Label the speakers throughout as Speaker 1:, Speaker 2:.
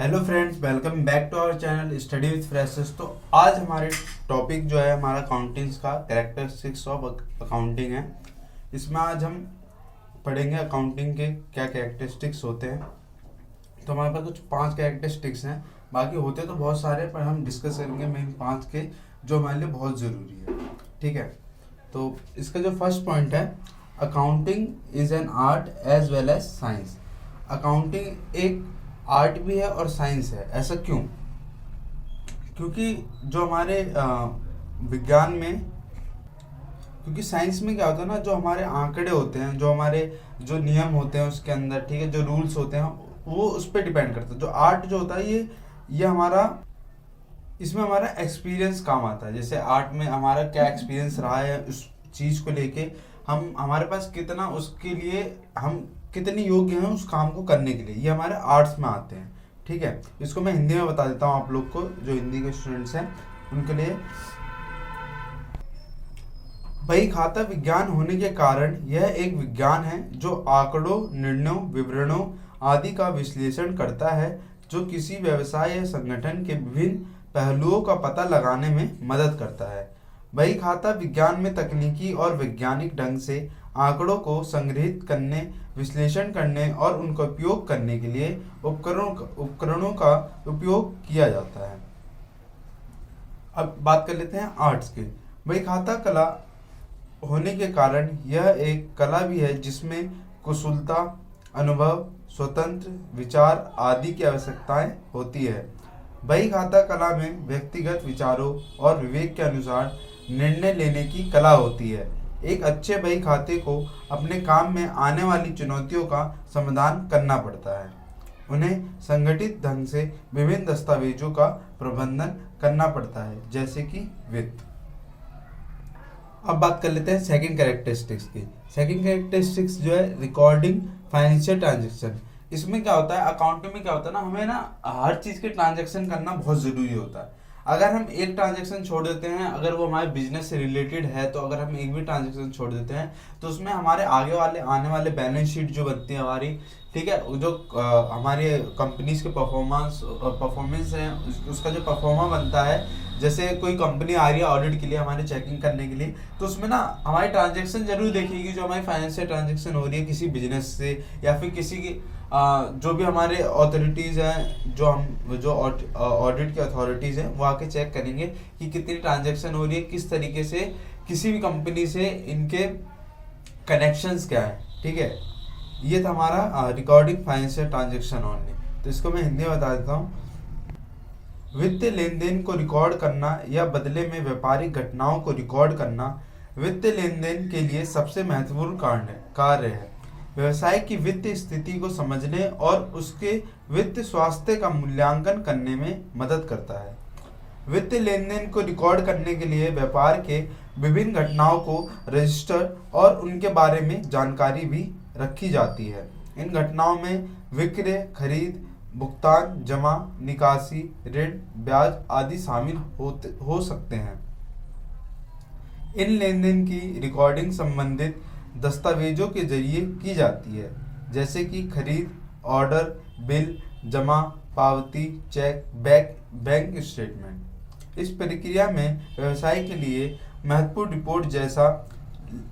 Speaker 1: Hello friends, welcome back to our channel study with freshers. तो आज हमारे topic जो है हमारा अकाउंटिंग्स का कैरेक्टरिस्टिक्स ऑफ अकाउंटिंग है। इसमें आज हम पढ़ेंगे अकाउंटिंग के क्या कैरेक्टरिस्टिक्स होते हैं। तो हमारे पास कुछ 5 कैरेक्टरिस्टिक्स हैं, बाकी होते तो बहुत सारे, पर हम डिस्कस करेंगे मेन 5 के जो हमारे लिए बहुत ज़रूरी है। ठीक है, तो इसका जो फर्स्ट पॉइंट है, accounting is an art as well as science. Accounting एक आर्ट भी है और साइंस है। ऐसा क्यों? क्योंकि जो हमारे विज्ञान में, क्योंकि साइंस में क्या होता है ना, जो हमारे आंकड़े होते हैं, जो हमारे जो नियम होते हैं उसके अंदर, ठीक है, जो रूल्स होते हैं वो उस पर डिपेंड करता है। जो आर्ट जो होता है ये हमारा, इसमें हमारा एक्सपीरियंस काम आता है। जैसे आर्ट में हमारा क्या एक्सपीरियंस रहा है उस चीज़ को लेके, हम हमारे पास कितना, उसके लिए हम कितनी योग्य हैं उस काम को करने के लिए, ये हमारे आर्ट्स में आते हैं। ठीक है, इसको मैं हिंदी में बता देता हूँ आप लोग को, जो हिंदी के स्टूडेंट्स हैं उनके लिए। बही खाता विज्ञान होने के कारण यह एक विज्ञान है जो आंकड़ों, निर्णयों, विवरणों आदि का विश्लेषण करता है, जो किसी व्यवसाय या संगठन के विभिन्न पहलुओं का पता लगाने में मदद करता है। बही खाता विज्ञान में तकनीकी और वैज्ञानिक ढंग से आंकड़ों को संग्रहित करने, विश्लेषण करने और उनका उपयोग करने के लिए उपकरणों का उपयोग किया जाता है। अब बात कर लेते हैं आर्ट्स के। बही खाता कला होने के कारण यह एक कला भी है जिसमें कुशलता, अनुभव, स्वतंत्र विचार आदि की आवश्यकताएं होती है। बही खाता कला में व्यक्तिगत विचारों और विवेक के अनुसार निर्णय लेने की कला होती है। एक अच्छे बही खाते को अपने काम में आने वाली चुनौतियों का समाधान करना पड़ता है। उन्हें संगठित ढंग से विभिन्न दस्तावेजों का प्रबंधन करना पड़ता है, जैसे कि वित्त। अब बात कर लेते हैं सेकंड कैरेक्टरिस्टिक्स की। सेकंड कैरेक्टरिस्टिक्स जो है रिकॉर्डिंग फाइनेंशियल ट्रांजैक्शन। इसमें क्या होता है, अकाउंटिंग में क्या होता है ना, हमें ना हर चीज़ के ट्रांजैक्शन करना बहुत ज़रूरी होता है। अगर हम एक ट्रांजैक्शन छोड़ देते हैं, अगर वो हमारे बिजनेस से रिलेटेड है, तो अगर हम एक भी ट्रांजैक्शन छोड़ देते हैं तो उसमें हमारे आगे वाले आने वाले बैलेंस शीट जो बनती है हमारी, ठीक है, जो हमारे कंपनीज के परफॉर्मेंस है, उसका जो परफॉर्मा बनता है, जैसे कोई कंपनी आ रही है ऑडिट के लिए, हमारे चेकिंग करने के लिए, तो उसमें ना हमारी ट्रांजैक्शन जरूर देखेगी, जो हमारी फाइनेंशियल ट्रांजैक्शन हो रही है किसी बिजनेस से या फिर किसी की जो भी हमारे अथॉरिटीज़ हैं, जो ऑडिट की अथॉरिटीज़ हैं, वो आके चेक करेंगे कि कितनी ट्रांजैक्शन हो रही है, किस तरीके से किसी भी कंपनी से इनके कनेक्शंस क्या है। ठीक है, ये था हमारा रिकॉर्डिंग फाइनेंशियल ट्रांजैक्शन ओनली। तो इसको मैं हिंदी में बता देता हूँ। वित्तीय लेन देन को रिकॉर्ड करना या बदले में व्यापारिक घटनाओं को रिकॉर्ड करना वित्तीय लेन देन के लिए सबसे महत्वपूर्ण कार्य है। व्यवसाय की वित्तीय स्थिति को समझने और उसके वित्तीय स्वास्थ्य का मूल्यांकन करने में मदद करता है। वित्तीय लेन देन को रिकॉर्ड करने के लिए व्यापार के विभिन्न घटनाओं को रजिस्टर और उनके बारे में जानकारी भी रखी जाती है। इन घटनाओं में विक्रय, खरीद, भुगतान, जमा, निकासी, ऋण, ब्याज आदि शामिल हो सकते हैं। इन लेन देन की रिकॉर्डिंग संबंधित दस्तावेजों के जरिए की जाती है, जैसे कि खरीद, ऑर्डर, बिल, जमा, पावती, चेक, बैंक स्टेटमेंट। इस प्रक्रिया में व्यवसाय के लिए महत्वपूर्ण रिपोर्ट जैसा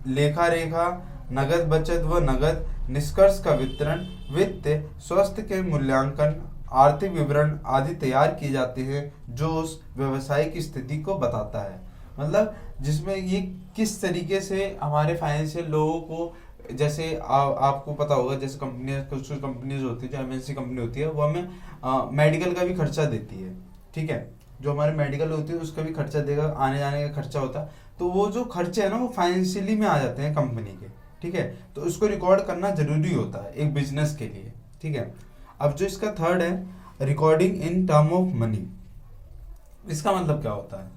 Speaker 1: लेखा रेखा, नगद बचत व नगद निष्कर्ष का वितरण, वित्त स्वास्थ्य के मूल्यांकन, आर्थिक विवरण आदि तैयार किए जाते हैं, जो उस व्यवसाय की स्थिति को बताता है। मतलब जिसमें ये किस तरीके से हमारे फाइनेंशियल लोगों को, जैसे आपको पता होगा, जैसे कंपनियां, कुछ कंपनीज होती है, जो एमएनसी कंपनी होती है, वो हमें मेडिकल का भी खर्चा देती है। ठीक है, जो हमारे मेडिकल होती है उसका भी खर्चा देगा, आने जाने का खर्चा होता है, तो वो जो खर्चे है ना, वो फाइनेंशियली में आ जाते हैं कंपनी के। ठीक है, तो उसको रिकॉर्ड करना जरूरी होता है एक बिजनेस के लिए। ठीक है, अब जो इसका थर्ड है recording in term of money. इसका मतलब क्या होता है?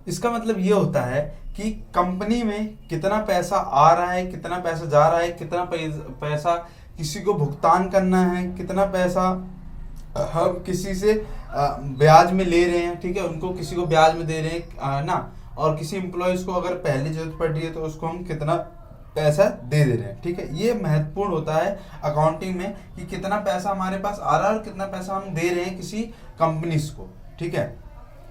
Speaker 1: इसका मतलब ये होता है कि कंपनी में कितना पैसा आ रहा है, कितना पैसा जा रहा है, कितना पैसा किसी को भुगतान करना है, कितना पैसा हम किसी से ब्याज में ले रहे हैं। ठीक है, उनको किसी को ब्याज में दे रहे हैं ना, और किसी एम्प्लॉयज़ को अगर पहले जरूरत पड़ रही है तो उसको हम कितना पैसा दे रहे हैं। ठीक है, ये महत्वपूर्ण होता है अकाउंटिंग में कि कितना पैसा हमारे पास आ रहा है और कितना पैसा हम दे रहे हैं किसी कंपनीज को। ठीक है,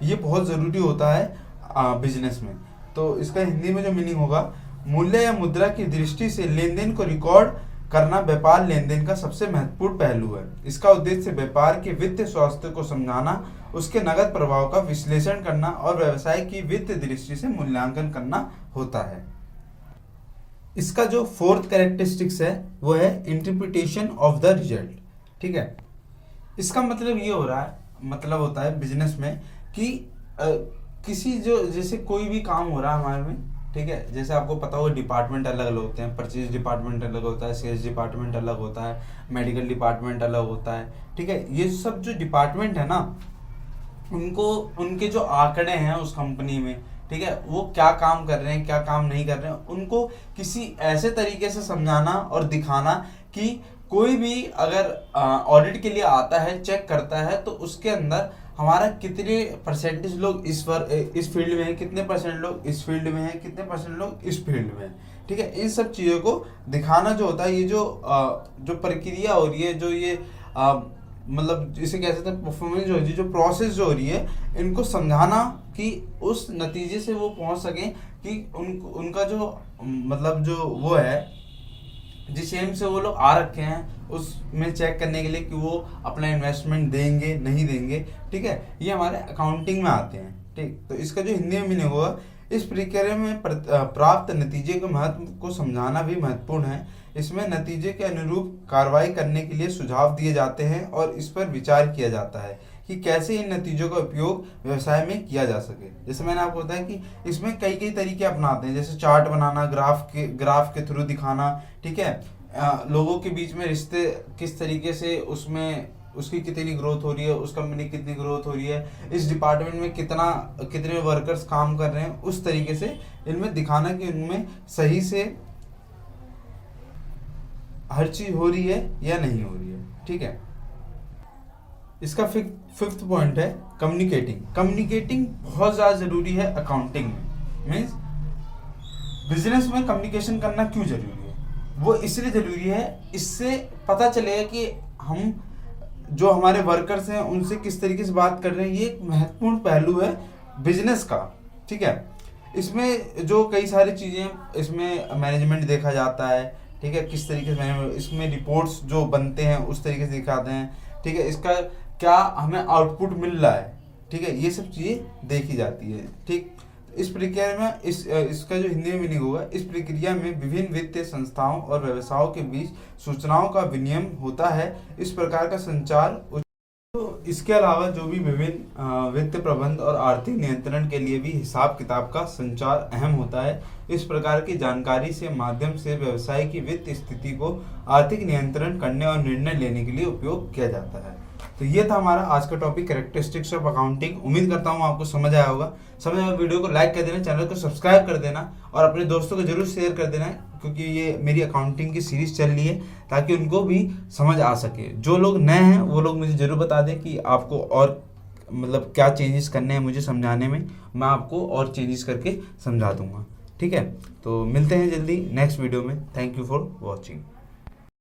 Speaker 1: ये बहुत ज़रूरी होता है बिजनेस में। तो इसका हिंदी में जो मीनिंग होगा, मूल्य या मुद्रा की दृष्टि से लेन देन को रिकॉर्ड करना व्यापार लेन देन का सबसे महत्वपूर्ण पहलू है। इसका उद्देश्य व्यापार के वित्तीय स्वास्थ्य को समझाना, उसके नगद प्रभाव का विश्लेषण करना और व्यवसाय की वित्तीय दृष्टि से मूल्यांकन करना होता है। इसका जो फोर्थ कैरेक्टरिस्टिक्स है वो है इंटरप्रिटेशन ऑफ द रिजल्ट। ठीक है, इसका मतलब ये हो रहा है, मतलब होता है बिजनेस में कि किसी जो जैसे कोई भी काम हो रहा है हमारे में, ठीक है, जैसे आपको पता होगा डिपार्टमेंट अलग अलग होते हैं, परचेज डिपार्टमेंट अलग होता है, सेल्स डिपार्टमेंट अलग होता है, मेडिकल डिपार्टमेंट अलग होता है। ठीक है, ये सब जो डिपार्टमेंट है ना, उनको उनके जो आंकड़े हैं उस कंपनी में, ठीक है, वो क्या काम कर रहे हैं क्या काम नहीं कर रहे हैं, उनको किसी ऐसे तरीके से समझाना और दिखाना कि कोई भी अगर ऑडिट के लिए आता है, चेक करता है, तो उसके अंदर हमारा कितने परसेंटेज लोग इस फील्ड में है, कितने परसेंट लोग इस फील्ड में है, कितने परसेंट लोग इस फील्ड में है। ठीक है, इन सब चीज़ों को दिखाना जो होता है, ये जो प्रक्रिया हो रही है, जो ये मतलब जिसे कह सकते हैं परफॉर्मेंस जो है, जो प्रोसेस जो हो रही है, इनको समझाना कि उस नतीजे से वो पहुंच सकें कि उनका जो मतलब जो वो है, जिस एम से वो लोग आ रखे हैं उसमें चेक करने के लिए कि वो अपना इन्वेस्टमेंट देंगे नहीं देंगे। ठीक है, ये हमारे अकाउंटिंग में आते हैं। ठीक, तो इसका जो हिंदी में मीनिंग होगा, इस प्रक्रिया में प्राप्त नतीजे के महत्व को समझाना भी महत्वपूर्ण है। इसमें नतीजे के अनुरूप कार्रवाई करने के लिए सुझाव दिए जाते हैं और इस पर विचार किया जाता है कि कैसे इन नतीजों का उपयोग व्यवसाय में किया जा सके। जैसे मैंने आपको बताया कि इसमें कई कई तरीके अपनाते हैं, जैसे चार्ट बनाना, ग्राफ के थ्रू दिखाना। ठीक है, लोगों के बीच में रिश्ते किस तरीके से, उसमें उसकी कितनी ग्रोथ हो रही है, उस कंपनी की कितनी ग्रोथ हो रही है, इस डिपार्टमेंट में कितने वर्कर्स काम कर रहे हैं, उस तरीके से इनमें दिखाना कि उनमें सही से हर चीज हो रही है या नहीं हो रही है। ठीक है, इसका फिफ्थ पॉइंट है कम्युनिकेटिंग। कम्युनिकेटिंग बहुत ज़्यादा ज़रूरी है अकाउंटिंग में। मीन्स बिजनेस में कम्युनिकेशन करना क्यों ज़रूरी है? वो इसलिए ज़रूरी है, इससे पता चलेगा कि हम जो हमारे वर्कर्स हैं उनसे किस तरीके से बात कर रहे हैं। ये एक महत्वपूर्ण पहलू है बिजनेस का। ठीक है, इसमें जो कई सारी चीज़ें, इसमें मैनेजमेंट देखा जाता है। ठीक है, किस तरीके से इसमें रिपोर्ट्स जो बनते हैं उस तरीके से दिखाते हैं। ठीक है, इसका क्या हमें आउटपुट मिल रहा है। ठीक है, ये सब चीज़ें देखी जाती है। ठीक, इस प्रक्रिया में इसका जो हिंदी में मीनिंग होगा, इस प्रक्रिया में विभिन्न वित्तीय संस्थाओं और व्यवसायों के बीच सूचनाओं का विनिमय होता है। इस प्रकार का संचार तो इसके अलावा जो भी विभिन्न वित्त प्रबंध और आर्थिक नियंत्रण के लिए भी हिसाब किताब का संचार अहम होता है। इस प्रकार की जानकारी से माध्यम से व्यवसाय की वित्त स्थिति को आर्थिक नियंत्रण करने और निर्णय लेने के लिए उपयोग किया जाता है। तो ये था हमारा आज का टॉपिक, कैरेक्टरिस्टिक्स ऑफ अकाउंटिंग। उम्मीद करता हूँ आपको समझ आया होगा। समझ आया, वीडियो को लाइक कर देना, चैनल को सब्सक्राइब कर देना और अपने दोस्तों को जरूर शेयर कर देना, क्योंकि ये मेरी अकाउंटिंग की सीरीज चल रही है, ताकि उनको भी समझ आ सके। जो लोग नए हैं वो लोग मुझे ज़रूर बता दें कि आपको और मतलब क्या चेंजेस करने हैं मुझे समझाने में, मैं आपको और चेंजेस करके समझा दूंगा। ठीक है, तो मिलते हैं जल्दी नेक्स्ट वीडियो में। Thank you for watching.